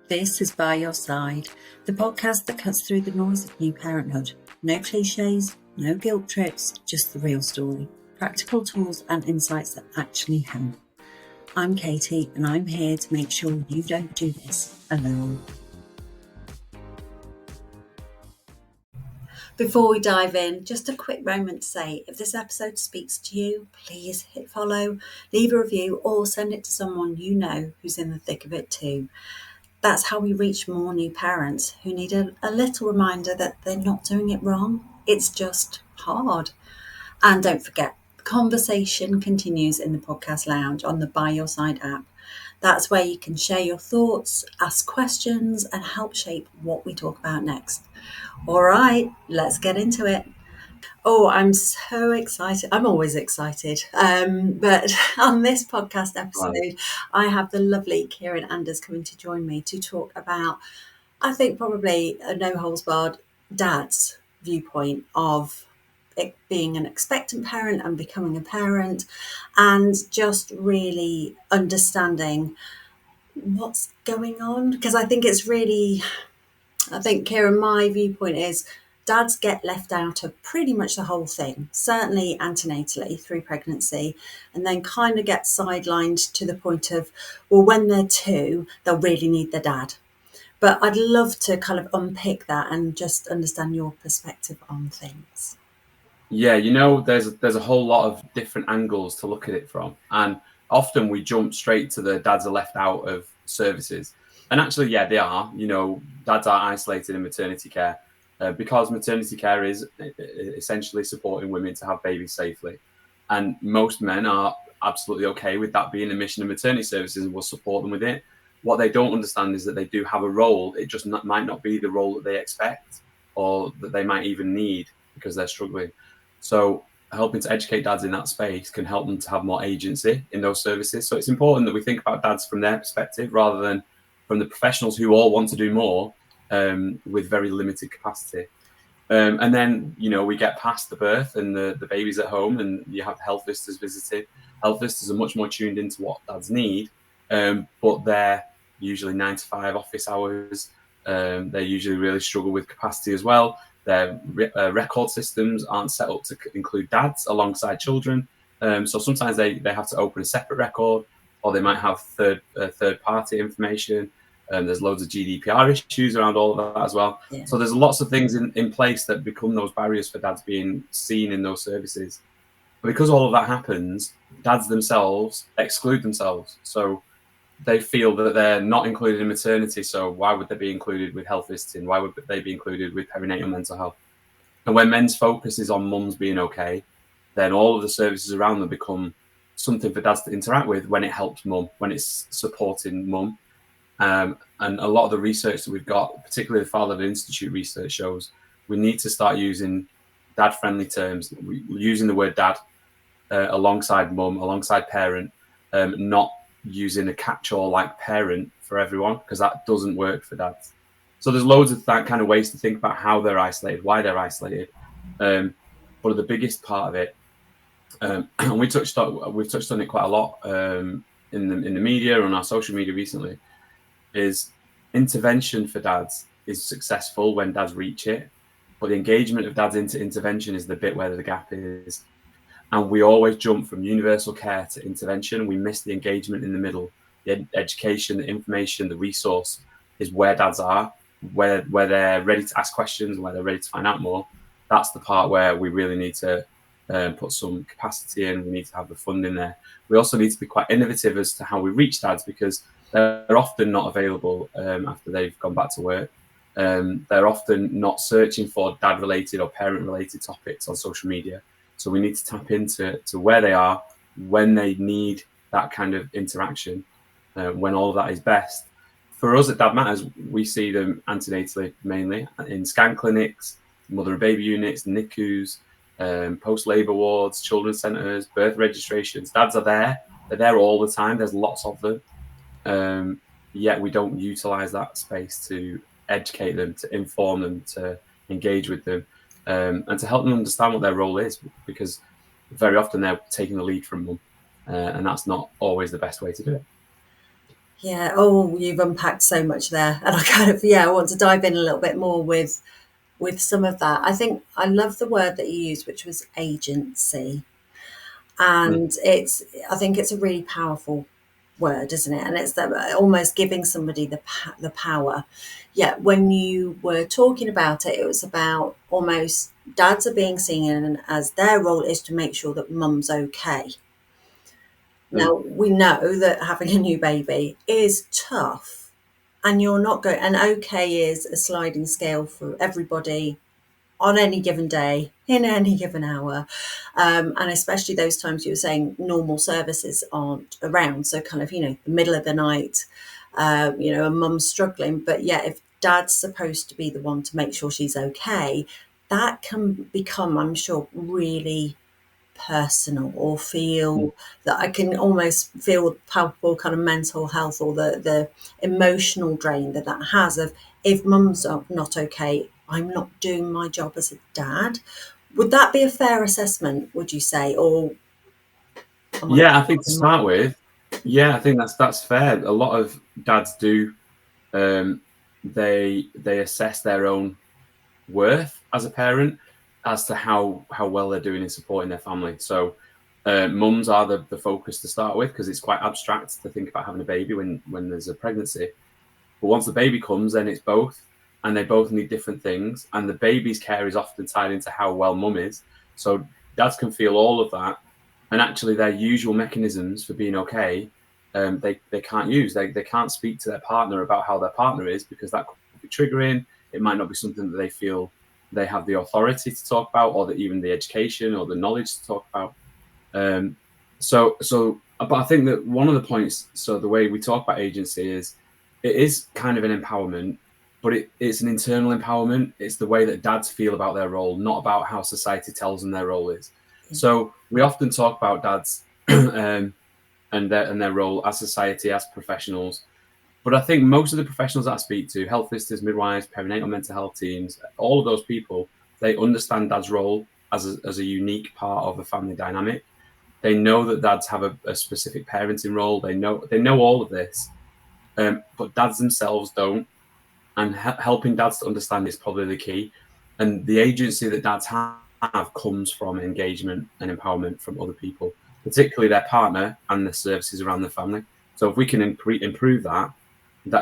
This is By Your Side, the podcast that cuts through the noise of new parenthood. No cliches, no guilt trips, just the real story. Practical tools and insights that actually help. I'm Katie, and I'm here to make sure you don't do this alone. Before we dive in, just a quick moment to say, if this episode speaks to you, please hit follow, leave a review, or send it to someone you know who's in the thick of it too. That's how we reach more new parents who need a little reminder that they're not doing it wrong. It's just hard. And don't forget, the conversation continues in the podcast lounge on the By Your Side app. That's where you can share your thoughts, ask questions, and help shape what we talk about next. All right, let's get into it. Oh, I'm so excited. I'm always excited. But on this podcast episode, I have the lovely Kieran Anders coming to join me to talk about, I think, probably a no-holds-barred dad's viewpoint of it being an expectant parent and becoming a parent, and just really understanding what's going on. Because I think Kieran, my viewpoint is dads get left out of pretty much the whole thing, certainly antenatally through pregnancy, and then kind of get sidelined to the point of, well, when they're two, they'll really need their dad. But I'd love to kind of unpick that and just understand your perspective on things. Yeah, there's a whole lot of different angles to look at it from. And often we jump straight to the dads are left out of services. And actually, yeah, they are. Dads are isolated in maternity care because maternity care is essentially supporting women to have babies safely. And most men are absolutely okay with that being the mission of maternity services and will support them with it. What they don't understand is that they do have a role. It just might not be the role that they expect or that they might even need because they're struggling. So helping to educate dads in that space can help them to have more agency in those services. So it's important that we think about dads from their perspective rather than from the professionals who all want to do more with very limited capacity. And then, we get past the birth and the baby's at home and you have health visitors visiting. Health visitors are much more tuned into what dads need, but they're usually 9 to 5 office hours. They usually really struggle with capacity as well. Their record systems aren't set up to include dads alongside children. So sometimes they have to open a separate record, or they might have third-party information. There's loads of GDPR issues around all of that as well. Yeah. So there's lots of things in place that become those barriers for dads being seen in those services. But because all of that happens, dads themselves exclude themselves. So they feel that they're not included in maternity. So why would they be included with health visiting? Why would they be included with perinatal mental health? And when men's focus is on mums being okay, then all of the services around them become something for dads to interact with when it helps mum, when it's supporting mum. And a lot of the research that we've got, particularly the Fatherhood Institute research, shows we need to start using dad-friendly terms. We're using the word dad alongside mum, alongside parent, not using a catch-all like parent for everyone, because that doesn't work for dads. So there's loads of that kind of ways to think about how they're isolated, why they're isolated. But the biggest part of it, and we've touched on it quite a lot in the media, on our social media recently, is intervention for dads is successful when dads reach it, but the engagement of dads into intervention is the bit where the gap is. And we always jump from universal care to intervention. We miss the engagement in the middle. The education, the information, the resource is where dads are, where they're ready to ask questions, where they're ready to find out more. That's the part where we really need to put some capacity in. We need to have the funding there. We also need to be quite innovative as to how we reach dads, because they're often not available after they've gone back to work. They're often not searching for dad-related or parent-related topics on social media. So we need to tap into where they are, when they need that kind of interaction, when all of that is best. For us at Dad Matters, we see them antenatally mainly in scan clinics, mother and baby units, NICUs, post-labour wards, children's centres, birth registrations. Dads are there. They're there all the time. There's lots of them. Yet we don't utilise that space to educate them, to inform them, to engage with them. And to help them understand what their role is, because very often they're taking the lead from mum, and that's not always the best way to do it. Yeah. Oh, you've unpacked so much there, and I kind of, yeah, I want to dive in a little bit more with some of that. I think I love the word that you used, which was agency, Mm. and I think it's a really powerful word, isn't it? And it's that almost giving somebody the power. Yeah, when you were talking about it, it was about almost dads are being seen as their role is to make sure that mum's okay. Mm. Now we know that having a new baby is tough, and you're not going. And okay is a sliding scale for everybody on any given day, in any given hour. And especially those times you were saying normal services aren't around. So, kind of, the middle of the night, a mum's struggling. But yeah, if dad's supposed to be the one to make sure she's okay, that can become, I'm sure, really personal, or Mm. feel that I can almost feel palpable kind of mental health, or the emotional drain that has of, if mum's not okay, I'm not doing my job as a dad. Would that be a fair assessment, would you say, or am I Yeah, I think to in my start with, yeah, I think that's fair. A lot of dads do. Um, they assess their own worth as a parent as to how well they're doing in supporting their family. So mums are the focus to start with, because it's quite abstract to think about having a baby when there's a pregnancy. But once the baby comes, then it's both, and they both need different things. And the baby's care is often tied into how well mum is. So dads can feel all of that, and actually their usual mechanisms for being okay, they can't use. They can't speak to their partner about how their partner is, because that could be triggering. It might not be something that they feel they have the authority to talk about, or that even the education or the knowledge to talk about. Um, but I think that one of the points, so the way we talk about agency is, it is kind of an empowerment, but it's an internal empowerment. It's the way that dads feel about their role, not about how society tells them their role is. So we often talk about dads and their role as society, as professionals. But I think most of the professionals that I speak to, health visitors, midwives, perinatal mental health teams, all of those people, they understand dad's role as a unique part of a family dynamic. They know that dads have a specific parenting role. They know all of this, but dads themselves don't. And helping dads to understand is probably the key. And the agency that dads have comes from engagement and empowerment from other people, particularly their partner and the services around the family. So if we can improve that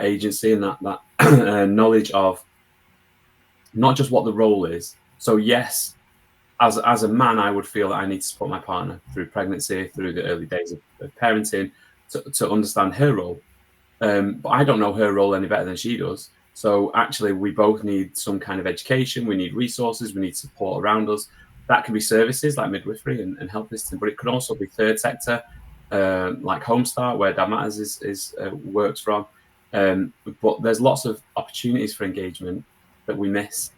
agency and that knowledge of not just what the role is. So yes, as a man, I would feel that I need to support my partner through pregnancy, through the early days of parenting, to understand her role. But I don't know her role any better than she does. So actually, we both need some kind of education. We need resources. We need support around us. That can be services like midwifery and health visiting, but it could also be third sector, like Home Start, where Dad Matters works from. But there's lots of opportunities for engagement that we miss,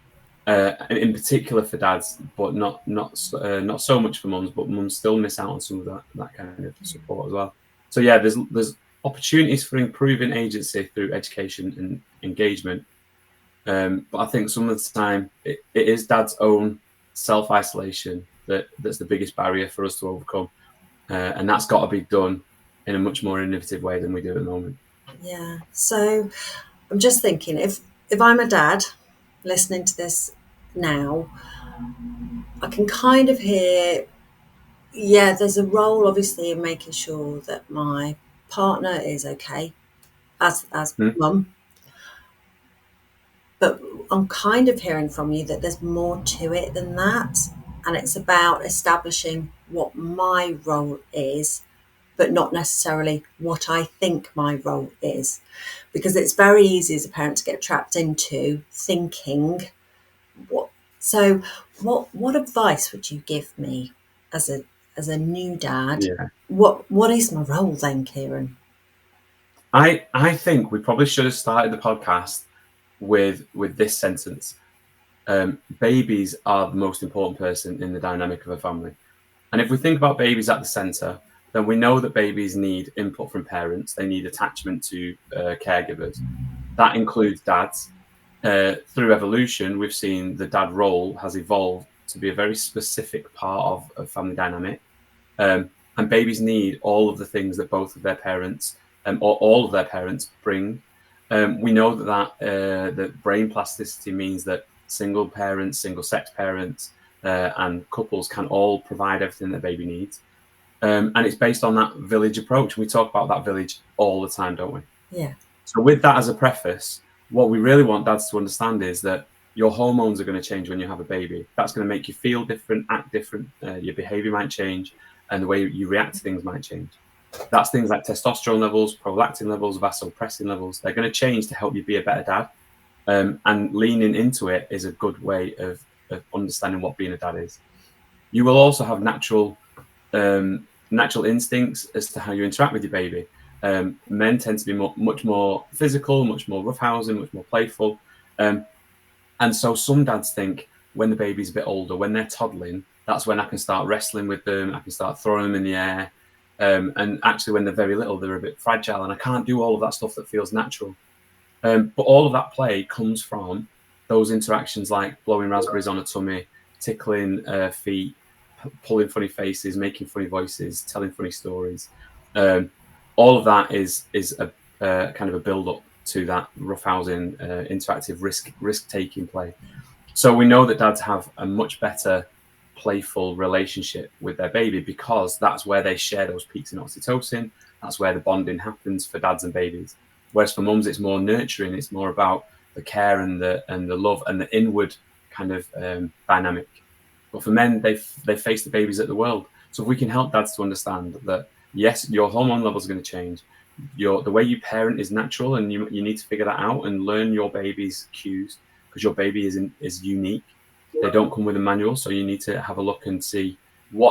in particular for dads, but not so much for mums. But mums still miss out on some of that kind of support as well. So yeah, there's opportunities for improving agency through education and engagement. But I think some of the time it is dad's own self isolation that's the biggest barrier for us to overcome, and that's got to be done in a much more innovative way than we do at the moment. Yeah. So I'm just thinking, if I'm a dad listening to this now, I can kind of hear, yeah, there's a role obviously in making sure that my partner is okay as Hmm? mum, but I'm kind of hearing from you that there's more to it than that, and it's about establishing what my role is, but not necessarily what I think my role is, because it's very easy as a parent to get trapped into thinking what. So, what advice would you give me as a new dad? Yeah, What is my role then, Kieran? I think we probably should have started the podcast with this sentence. Babies are the most important person in the dynamic of a family. And if we think about babies at the center, then we know that babies need input from parents. They need attachment to caregivers. That includes dads. Through evolution, we've seen the dad role has evolved to be a very specific part of family dynamic. And babies need all of the things that both of their parents or all of their parents bring. We know that brain plasticity means that single parents, single sex parents, and couples can all provide everything that baby needs. And it's based on that village approach. We talk about that village all the time, don't we? Yeah. So with that as a preface, what we really want dads to understand is that your hormones are going to change when you have a baby. That's going to make you feel different, act different. Your behavior might change, and the way you react to things might change. That's things like testosterone levels, prolactin levels, vasopressin levels. They're going to change to help you be a better dad. And leaning into it is a good way of understanding what being a dad is. You will also have natural instincts as to how you interact with your baby. Men tend to be much more physical, much more roughhousing, much more playful. And so some dads think when the baby's a bit older, when they're toddling, that's when I can start wrestling with them. I can start throwing them in the air. And actually, when they're very little, they're a bit fragile, and I can't do all of that stuff that feels natural. But all of that play comes from those interactions like blowing raspberries on a tummy, tickling feet, pulling funny faces, making funny voices, telling funny stories. All of that is a kind of a build up to that roughhousing, interactive risk taking play. So we know that dads have a much better playful relationship with their baby because that's where they share those peaks in oxytocin. That's where the bonding happens for dads and babies. Whereas for mums, it's more nurturing. It's more about the care and the love and the inward kind of dynamic. But for men, they face the babies at the world. So if we can help dads to understand that, yes, your hormone levels are going to change. The way you parent is natural, and you need to figure that out and learn your baby's cues because your baby is unique. They don't come with a manual, so you need to have a look and see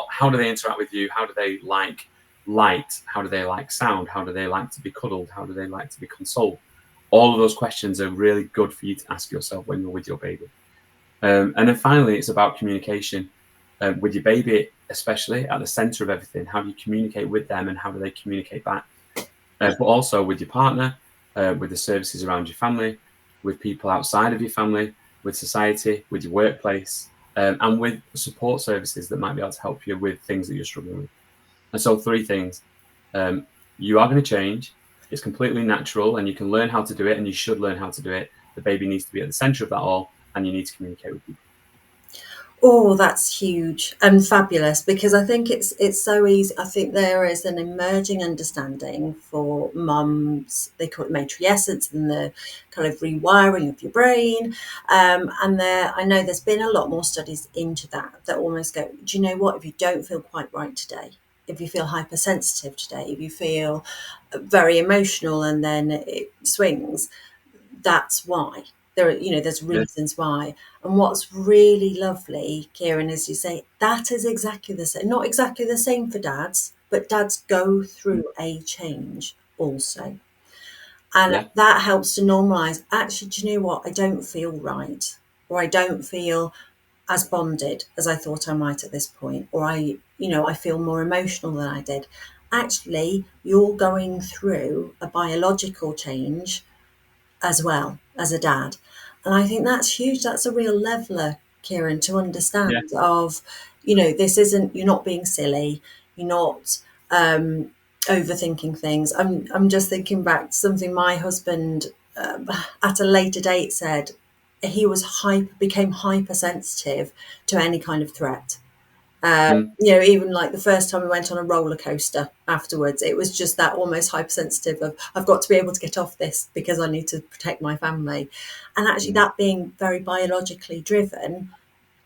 how do they interact with you? How do they like light? How do they like sound? How do they like to be cuddled? How do they like to be consoled? All of those questions are really good for you to ask yourself when you're with your baby. And then finally, it's about communication with your baby, especially at the center of everything. How do you communicate with them, and how do they communicate back? But also with your partner, with the services around your family, with people outside of your family, with society, with your workplace, and with support services that might be able to help you with things that you're struggling with. And so 3 things. You are going to change. It's completely natural, and you can learn how to do it, and you should learn how to do it. The baby needs to be at the center of that all, and you need to communicate with people. Oh, that's huge and fabulous, because I think it's so easy. I think there is an emerging understanding for mums. They call it matrescence and the kind of rewiring of your brain. And I know there's been a lot more studies into that almost go, do you know what? If you don't feel quite right today, if you feel hypersensitive today, if you feel very emotional and then it swings, that's why. There's Yeah. reasons why. And what's really lovely, Kieran, as you say, that is exactly the same. Not exactly the same for dads, but dads go through a change also. And Yeah. that helps to normalise, actually, do you know what? I don't feel right. Or I don't feel as bonded as I thought I might at this point. Or I feel more emotional than I did. Actually, you're going through a biological change as well as a dad. And I think that's huge. That's a real leveler, Kieran, to Yeah. understand of, this isn't, you're not being silly, you're not overthinking things. I'm just thinking back to something my husband at a later date said. He became hypersensitive to any kind of threat. Mm. Even like the first time we went on a roller coaster afterwards, it was just that almost hypersensitive of, I've got to be able to get off this because I need to protect my family. And actually that being very biologically driven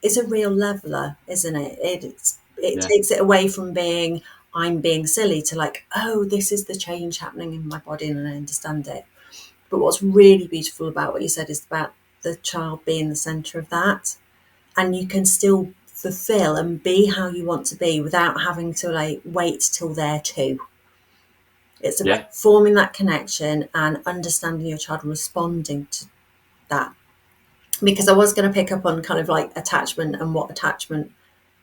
is a real leveler, isn't it? It Yeah. takes it away from being, I'm being silly, to like, oh, this is the change happening in my body and I understand it. But what's really beautiful about what you said is about the child being the center of that, and you can still fulfill and be how you want to be without having to like wait till they're 2. It's about Yeah. forming that connection and understanding your child and responding to that. Because I was going to pick up on kind of like attachment and what attachment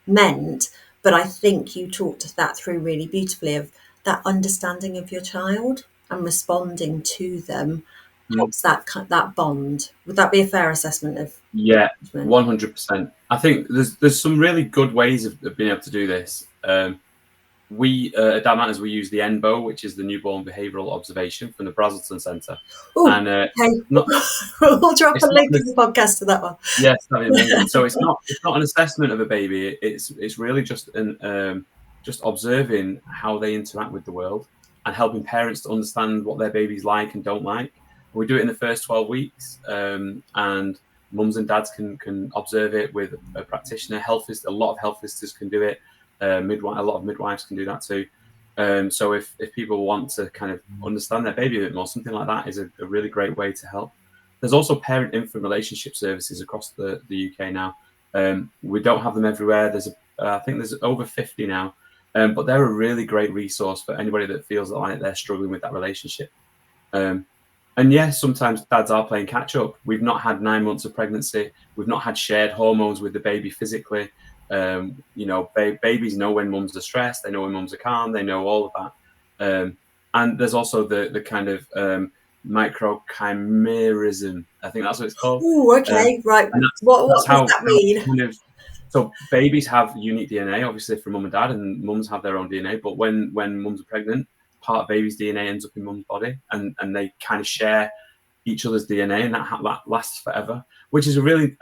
meant, but I think you talked that through really beautifully, of that understanding of your child and responding to them Mm. helps that bond. Would that be a fair assessment of Yeah. attachment? 100%. I think there's some really good ways of being able to do this. we at Dad Matters, we use the NBO, which is the Newborn Behavioural Observation from the Brazelton Centre. Oh, And okay. not, We'll drop a it's not link in the podcast to that one. yes, that'd be amazing. So it's not an assessment of a baby. It's really just just observing how they interact with the world and helping parents to understand what their babies like and don't like. We do it in the first 12 weeks, and mums and dads can observe it with a practitioner. A lot of health visitors can do it. A lot of midwives can do that too. So if people want to kind of understand their baby a bit more, something like that is a really great way to help. There's also parent-infant relationship services across the UK now. We don't have them everywhere. I think there's over 50 now, but they're a really great resource for anybody that feels like they're struggling with that relationship. And yes, sometimes dads are playing catch up. We've not had 9 months of pregnancy. We've not had shared hormones with the baby physically. Babies know when mums are stressed. They know when mums are calm. They know all of that. And there's also the kind of microchimerism. I think that's what it's called. Oh, okay, right. And What that's does how that mean? kind of. So babies have unique DNA, obviously, from mum and dad, and mums have their own DNA. But when mums are pregnant, part of baby's DNA ends up in mum's body, and they kind of share each other's DNA, and that lasts forever. Which is a really,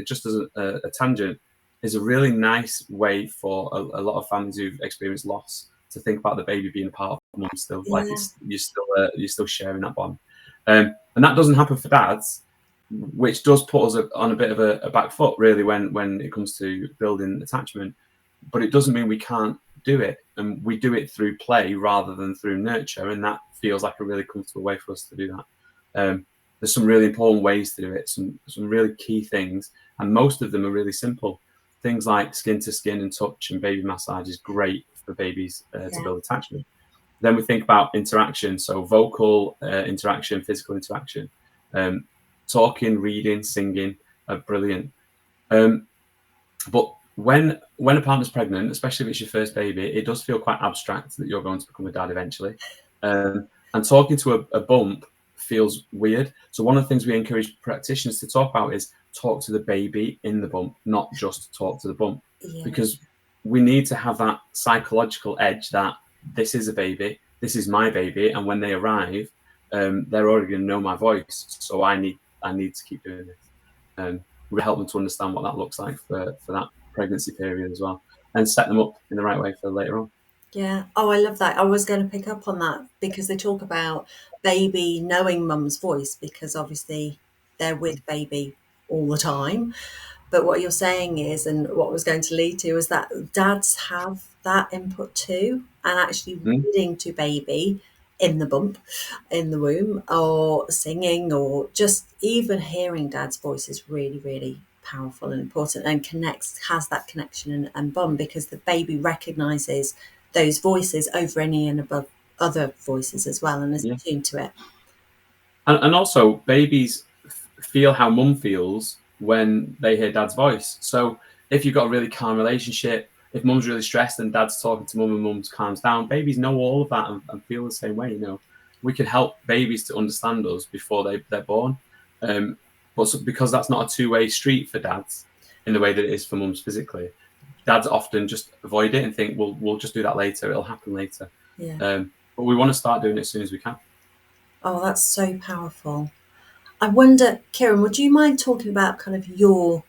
just as a tangent, is a really nice way for a lot of families who've experienced loss to think about the baby being a part of mum still. Yeah. Like you're still sharing that bond, and that doesn't happen for dads, which does put us on a bit of a back foot, really, when it comes to building attachment. But it doesn't mean we can't do it, and we do it through play rather than through nurture, and that feels like a really comfortable way for us to do that. There's some really important ways to do it, some really key things, and most of them are really simple. Things like skin to skin and touch and baby massage is great for babies to build attachment. Then we think about interaction, so vocal interaction, physical interaction. Talking, reading, singing are brilliant. But when a partner's pregnant, especially if it's your first baby, it does feel quite abstract that you're going to become a dad eventually. And talking to a bump feels weird. So one of the things we encourage practitioners to talk about is talk to the baby in the bump, not just talk to the bump. Yeah. Because we need to have that psychological edge that this is a baby, this is my baby, and when they arrive, they're already going to know my voice. So I need to keep doing this. We help them to understand what that looks like for that pregnancy period as well, and set them up in the right way for later on. Yeah. Oh, I love that. I was going to pick up on that because they talk about baby knowing mum's voice because obviously they're with baby all the time. But what you're saying is, and what I was going to lead to, is that dads have that input too, and actually reading to baby in the bump, in the womb, or singing, or just even hearing dad's voice is really, really powerful and important, and has that connection and bond because the baby recognizes those voices over any and above other voices as well, and is attuned to it. And also, babies feel how mum feels when they hear dad's voice. So if you've got a really calm relationship, if mum's really stressed and dad's talking to mum and mum calms down, babies know all of that and feel the same way. We can help babies to understand us before they're born. But because that's not a two-way street for dads in the way that it is for mums physically, dads often just avoid it and think, well, we'll just do that later. It'll happen later. Yeah. But we want to start doing it as soon as we can. Oh, that's so powerful. I wonder, Kieran, would you mind talking about kind of your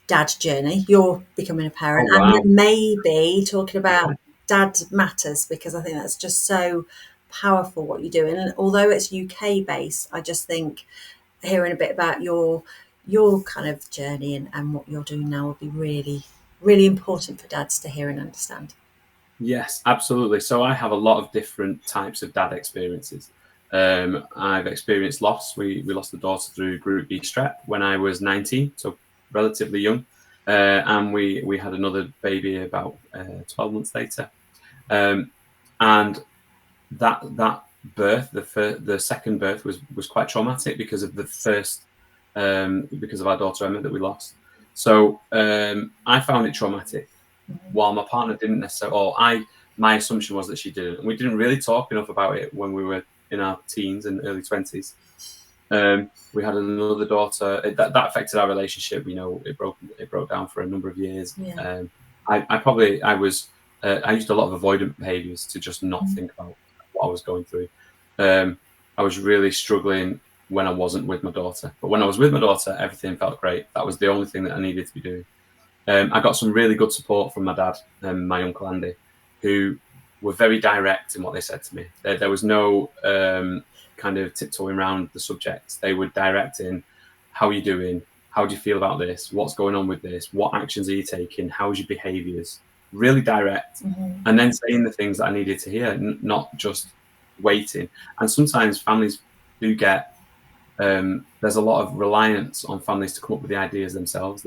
dad journey, your becoming a parent, Oh, wow. and maybe talking about Dad Matters, because I think that's just so powerful what you do. And although it's UK based, I just think hearing a bit about your kind of journey and what you're doing now would be really, really important for dads to hear and understand. Yes, absolutely. So I have a lot of different types of dad experiences. I've experienced loss. We lost a daughter through Group B strep when I was 19, so relatively young. And we had another baby about 12 months later. And that birth, the second birth was quite traumatic because of the first, because of our daughter Emma that we lost. So I found it traumatic, while my partner didn't necessarily. My assumption was that she didn't. And we didn't really talk enough about it when we were in our teens and early 20s. We had another daughter that affected our relationship. It broke down for a number of years. Yeah. I was I used a lot of avoidant behaviours to just not think about what I was going through. I was really struggling when I wasn't with my daughter, but when I was with my daughter, everything felt great. That was the only thing that I needed to be doing. I got some really good support from my dad and my uncle Andy, who were very direct in what they said to me. There was no kind of tiptoeing around the subject. They were direct in, how are you doing? How do you feel about this? What's going on with this? What actions are you taking? How's your behaviours? Really direct. And then saying the things that I needed to hear, not just waiting. And sometimes families do get, there's a lot of reliance on families to come up with the ideas themselves.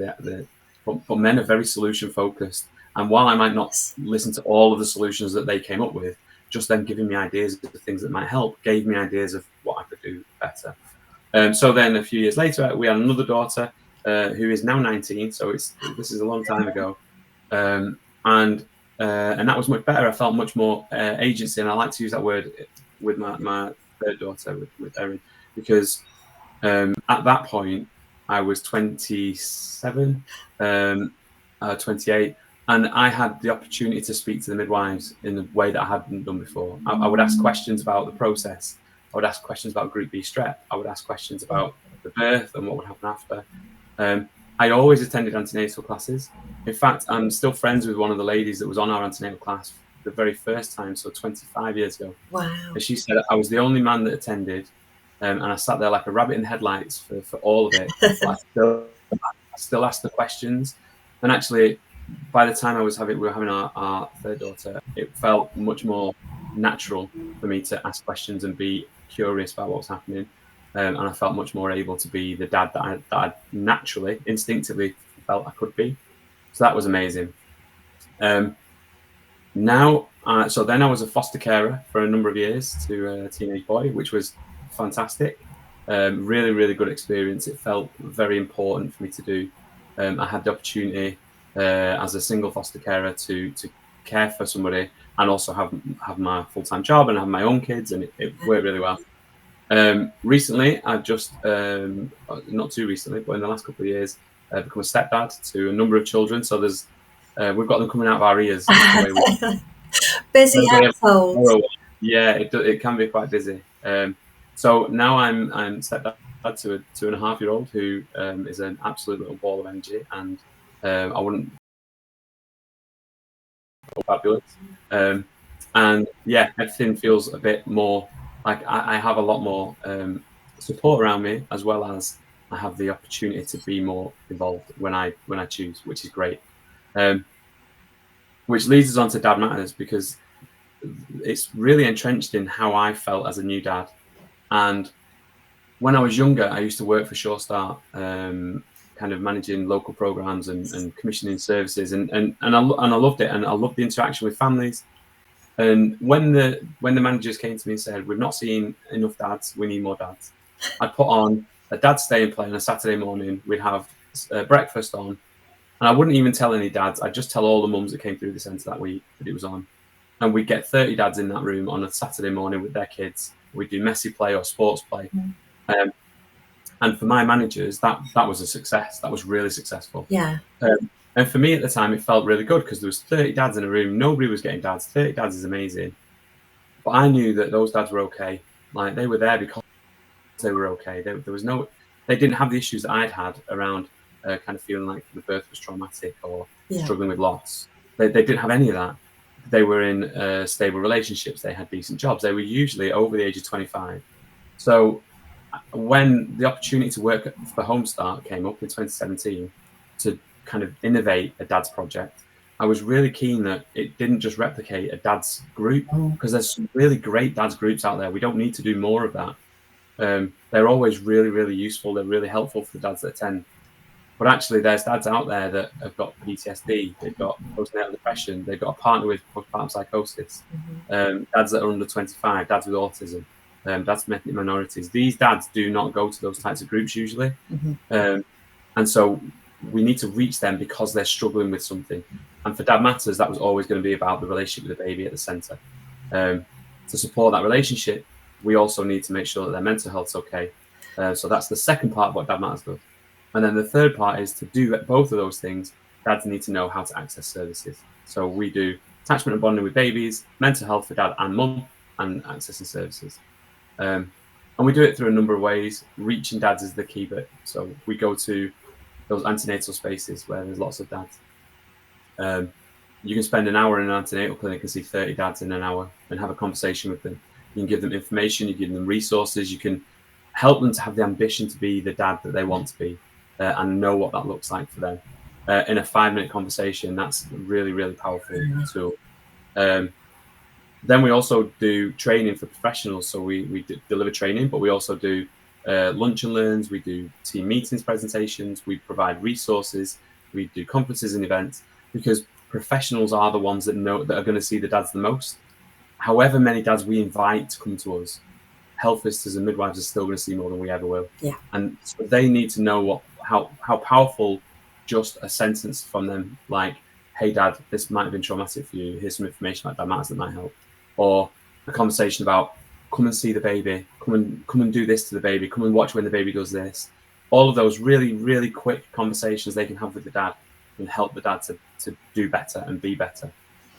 But men are very solution focused. And while I might not listen to all of the solutions that they came up with, just them giving me ideas of the things that might help gave me ideas of what I could do better. So then a few years later, we had another daughter who is now 19. So this is a long time ago. And that was much better. I felt much more agency. And I like to use that word with my third daughter, with Erin, because at that point, I was 27, 28, and I had the opportunity to speak to the midwives in a way that I hadn't done before. I would ask questions about the process. I would ask questions about Group B strep. I would ask questions about the birth and what would happen after. I always attended antenatal classes. In fact, I'm still friends with one of the ladies that was on our antenatal class the very first time, so 25 years ago. Wow. And she said I was the only man that attended. And I sat there like a rabbit in the headlights for all of it. But I still asked the questions. And actually, by the time we were having our third daughter, it felt much more natural for me to ask questions and be curious about what was happening. And I felt much more able to be the dad that I naturally, instinctively felt I could be. So that was amazing. So then I was a foster carer for a number of years to a teenage boy, which was fantastic. Really, really good experience. It felt very important for me to do. I had the opportunity as a single foster carer to care for somebody and also have my full-time job and have my own kids, and it worked really well. Recently, I've just, not too recently, but in the last couple of years, become a stepdad to a number of children. So we've got them coming out of our ears. Busy household. Yeah, it can be quite busy. So now I'm stepdad to a 2.5-year-old who is an absolute little ball of energy, and I wouldn't fabulous. And yeah, everything feels a bit more like I have a lot more support around me, as well as I have the opportunity to be more involved when I choose, which is great. Which leads us on to Dad Matters, because it's really entrenched in how I felt as a new dad. And when I was younger, I used to work for Sure Start, kind of managing local programs and commissioning services, and I loved it, and I loved the interaction with families. And when the managers came to me and said, "We've not seen enough dads, we need more dads," I'd put on a Dad's Stay and Play on a Saturday morning. We'd have breakfast on, and I wouldn't even tell any dads. I'd just tell all the mums that came through the centre that week that it was on. And we'd get 30 dads in that room on a Saturday morning with their kids. We'd do messy play or sports play. And for my managers, that was a success. That was really successful. Yeah. And for me at the time, it felt really good because there was 30 dads in a room. Nobody was getting dads. 30 dads is amazing. But I knew that those dads were okay. Like, they were there because they were okay. They didn't have the issues that I'd had around kind of feeling like the birth was traumatic or struggling with loss. They didn't have any of that. They were in stable relationships. They had decent jobs. They were usually over the age of 25. So when the opportunity to work for Homestart came up in 2017 to kind of innovate a dad's project, I was really keen that it didn't just replicate a dad's group, because there's some really great dad's groups out there. We don't need to do more of that. They're always really, really useful. They're really helpful for the dads that attend. But actually, there's dads out there that have got PTSD, they've got postnatal depression, they've got a partner with postpartum psychosis, dads that are under 25, dads with autism, dads from ethnic minorities. These dads do not go to those types of groups usually. And so we need to reach them because they're struggling with something. And for Dad Matters, that was always going to be about the relationship with the baby at the centre. To support that relationship, we also need to make sure that their mental health's okay. So that's the second part of what Dad Matters does. And then the third part is to do both of those things. Dads need to know how to access services. So we do attachment and bonding with babies, mental health for dad and mum, and accessing services. And we do it through a number of ways. Reaching dads is the key bit. So we go to those antenatal spaces where there's lots of dads. You can spend an hour in an antenatal clinic and see 30 dads in an hour and have a conversation with them. You can give them information, you give them resources, you can help them to have the ambition to be the dad that they want to be and know what that looks like for them. In a 5-minute conversation, that's a really, really powerful tool. Then we also do training for professionals. So we deliver training, but we also do lunch and learns, we do team meetings, presentations, we provide resources, we do conferences and events, because professionals are the ones that are going to see the dads the most. However many dads we invite to come to us, health visitors and midwives are still going to see more than we ever will. Yeah. And so they need to know how powerful just a sentence from them, like, "Hey dad, this might have been traumatic for you. Here's some information like that matters that might help." Or a conversation about, "Come and see the baby, come and do this to the baby, come and watch when the baby does this." All of those really, really quick conversations they can have with the dad and help the dad to do better and be better.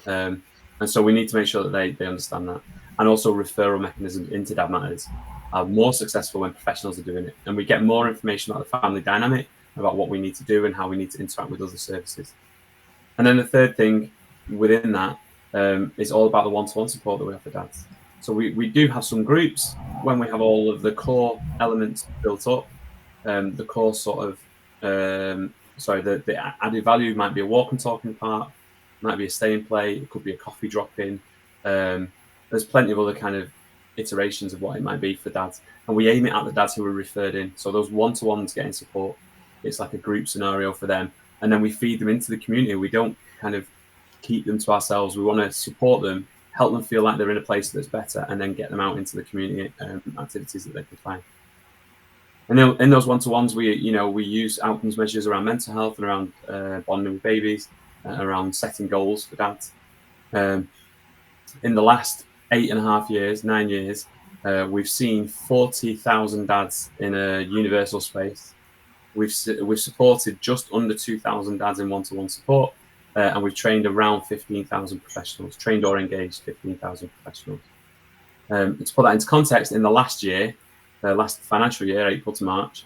And so we need to make sure that they understand that. And also referral mechanisms into dad matters are more successful when professionals are doing it. And we get more information about the family dynamic, about what we need to do and how we need to interact with other services. And then the third thing within that is all about the one-to-one support that we offer dads. So we do have some groups when we have all of the core elements built up. The core sort of, the added value might be a walk and talk in the park, might be a stay and play, it could be a coffee drop-in. There's plenty of other kind of iterations of what it might be for dads. And we aim it at the dads who are referred in. So those one-to-ones getting support, it's like a group scenario for them. And then we feed them into the community. We don't kind of keep them to ourselves. We want to support them, help them feel like they're in a place that's better, and then get them out into the community activities that they can find. And then in those one-to-ones, we use outcomes measures around mental health and around bonding with babies, around setting goals for dads. In the last 8.5 years, 9 years, we've seen 40,000 dads in a universal space. We've supported just under 2,000 dads in one-to-one support, and we've trained around 15,000 professionals, trained or engaged 15,000 professionals. To put that into context, in the last financial year, April to March,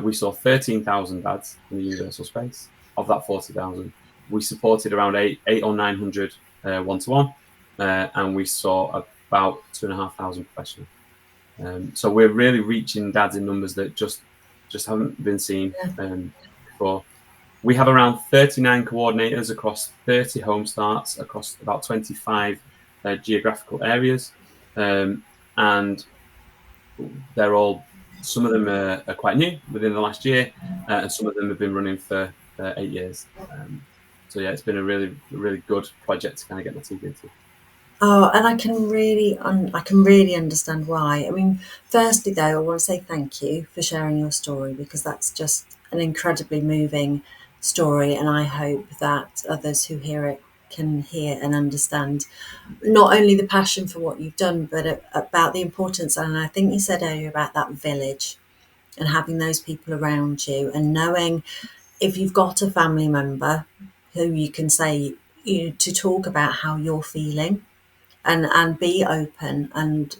we saw 13,000 dads in the universal space. Of that 40,000, we supported around 800 or 900 one-to-one, and we saw about 2,500 professionals. So we're really reaching dads in numbers that just haven't been seen before. We have around 39 coordinators across 30 home starts across about 25 geographical areas, and some of them are quite new within the last year, and some of them have been running for 8 years. So yeah, it's been a really, really good project to kind of get my teeth into. Oh, and I can really understand why. I mean, firstly, though, I want to say thank you for sharing your story, because that's just an incredibly moving story, and I hope that others who hear it can hear and understand not only the passion for what you've done, but about the importance. And I think you said earlier about that village and having those people around you, and knowing if you've got a family member who you can say, to talk about how you're feeling, and be open, and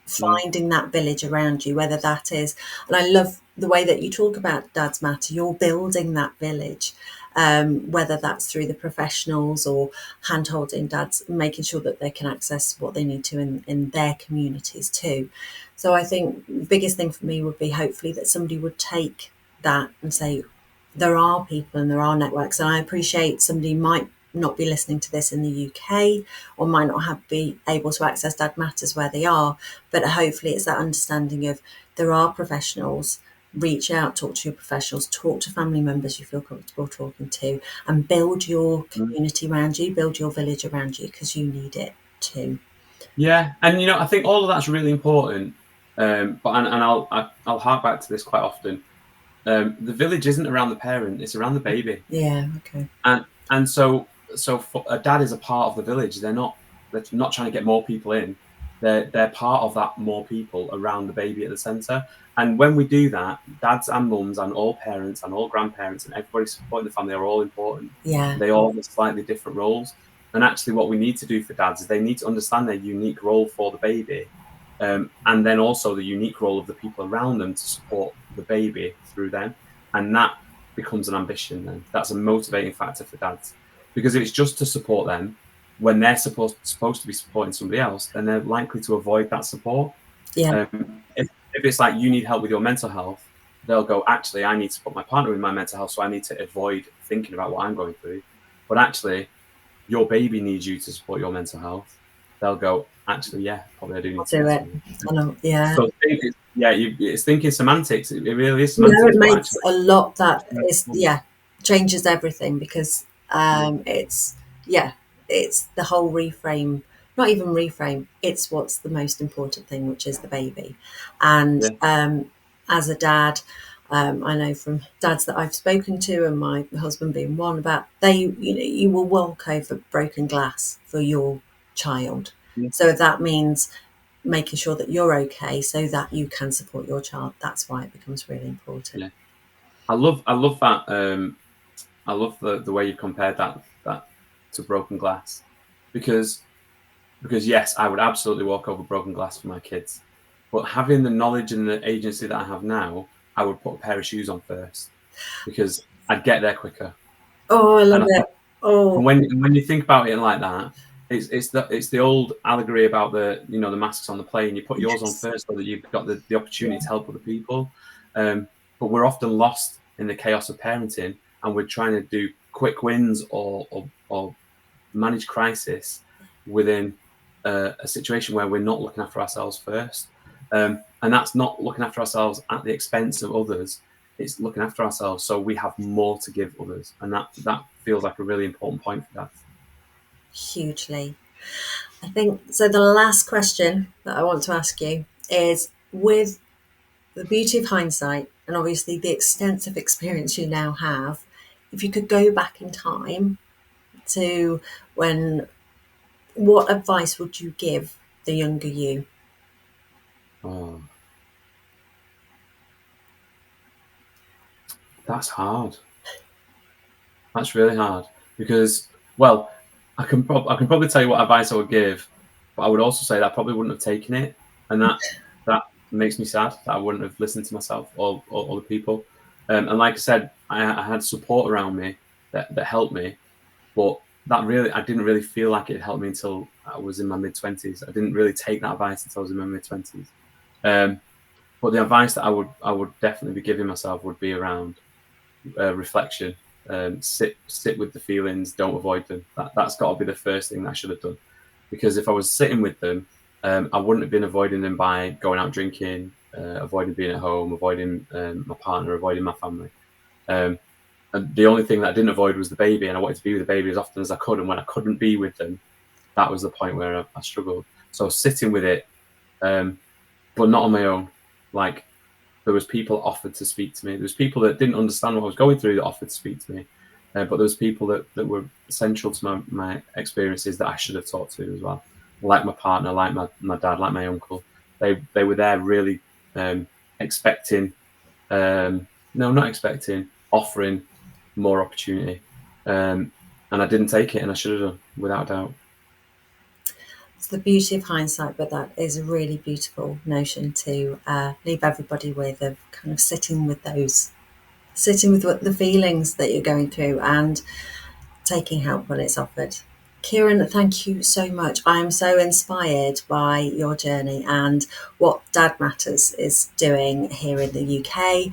finding that village around you, whether that is, and I love the way that you talk about Dads Matter, you're building that village, whether that's through the professionals or hand-holding dads, making sure that they can access what they need to in their communities too. So I think the biggest thing for me would be hopefully that somebody would take that and say, there are people and there are networks. And I appreciate somebody might not be listening to this in the UK, or might not be able to access Dad Matters where they are, but hopefully it's that understanding of there are professionals. Reach out, talk to your professionals, talk to family members you feel comfortable talking to, and build your community around you, build your village around you, because you need it too. Yeah, and I think all of that's really important. But I'll hark back to this quite often. The village isn't around the parent; it's around the baby. Yeah. Okay. And so a dad is a part of the village. They're not trying to get more people in. They're part of that more people around the baby at the centre. And when we do that, dads and mums and all parents and all grandparents and everybody supporting the family are all important. Yeah. They all have slightly different roles. And actually, what we need to do for dads is they need to understand their unique role for the baby, and then also the unique role of the people around them to support the baby through them. And that becomes an ambition then. That's a motivating factor for dads. Because if it's just to support them when they're supposed to be supporting somebody else, then they're likely to avoid that support. Yeah. If it's like you need help with your mental health, they'll go, actually, I need to put my partner in my mental health, so I need to avoid thinking about what I'm going through. But actually, your baby needs you to support your mental health. They'll go, actually, yeah, probably I do I'll need to do get it. someone. I know. Yeah. So yeah, it's thinking semantics. It really is No, it semantics, but makes actually, a lot. That is, yeah, changes everything because yeah, it's, yeah, it's the whole reframe, not even reframe, it's what's the most important thing, which is the baby. And yeah, as a dad, I know from dads that I've spoken to, and my husband being one, about they, you will walk over broken glass for your child. yeah, So if that means making sure that you're okay so that you can support your child, that's why it becomes really important. yeah. I love that. I love the way you compared that to broken glass, because yes, I would absolutely walk over broken glass for my kids. But having the knowledge and the agency that I have now, I would put a pair of shoes on first because I'd get there quicker. Oh, I love And I think it. Oh, when you think about it like that, it's the old allegory about the masks on the plane. You put yours on yes. first so that you've got the opportunity Yeah. to help other people. But we're often lost in the chaos of parenting, and we're trying to do quick wins or manage crisis within a situation where we're not looking after ourselves first. And that's not looking after ourselves at the expense of others. It's looking after ourselves so we have more to give others. And that feels like a really important point for that. Hugely. I think so. The last question that I want to ask you is, with the beauty of hindsight and obviously the extensive experience you now have, if you could go back in time to when, what advice would you give the younger you? Oh, that's hard. That's really hard because, well, I can probably tell you what advice I would give, but I would also say that I probably wouldn't have taken it, and that makes me sad that I wouldn't have listened to myself or other people. And like I said, I had support around me that helped me, but I didn't really feel like it helped me until I was in my mid-20s. I didn't really take that advice until I was in my mid-20s. Um, but the advice that I would definitely be giving myself would be around reflection. Sit with the feelings, don't avoid them. That's got to be the first thing that I should have done, because if I was sitting with them, I wouldn't have been avoiding them by going out drinking, avoiding being at home, avoiding my partner, avoiding my family. Um, and the only thing that I didn't avoid was the baby, and I wanted to be with the baby as often as I could. And when I couldn't be with them, that was the point where I struggled. So sitting with it, um, but not on my own. Like, there was people offered to speak to me. There was people that didn't understand what I was going through that offered to speak to me. But there was people that were central to my experiences that I should have talked to as well. Like my partner, like my dad, like my uncle. They were there really expecting, no, not expecting, offering more opportunity. And I didn't take it, and I should have done, without doubt. It's the beauty of hindsight, but that is a really beautiful notion to leave everybody with, of kind of sitting with what the feelings that you're going through and taking help when it's offered. Kieran, thank you so much. I am so inspired by your journey and what Dad Matters is doing here in the UK.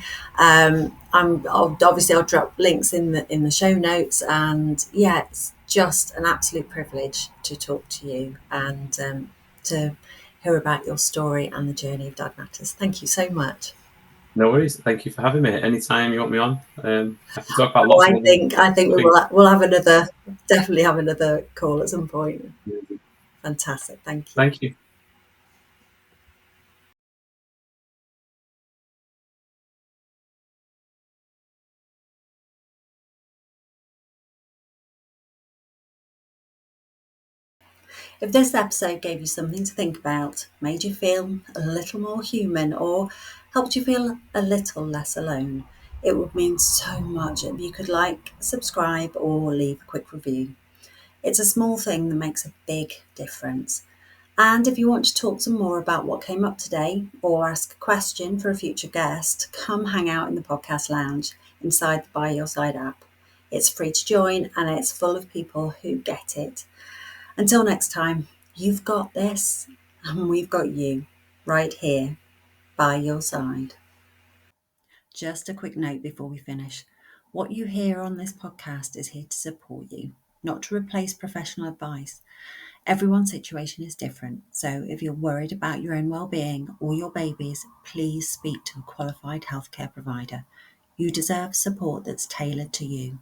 Obviously I'll drop links in the show notes, and yeah, it's just an absolute privilege to talk to you and to hear about your story and the journey of Dad Matters. Thank you so much. No worries. Thank you for having me. Anytime you want me on, I can talk about Oh, lots of other I think we things. we'll have another, definitely have another call at some point. Fantastic. Thank you. Thank you. If this episode gave you something to think about, made you feel a little more human, or helped you feel a little less alone, it would mean so much if you could like, subscribe, or leave a quick review. It's a small thing that makes a big difference. And if you want to talk some more about what came up today or ask a question for a future guest, come hang out in the podcast lounge inside the By Your Side app. It's free to join and it's full of people who get it. Until next time, you've got this and we've got you right here by your side. Just a quick note before we finish. What you hear on this podcast is here to support you, not to replace professional advice. Everyone's situation is different, so if you're worried about your own well-being or your baby's, please speak to a qualified healthcare provider. You deserve support that's tailored to you.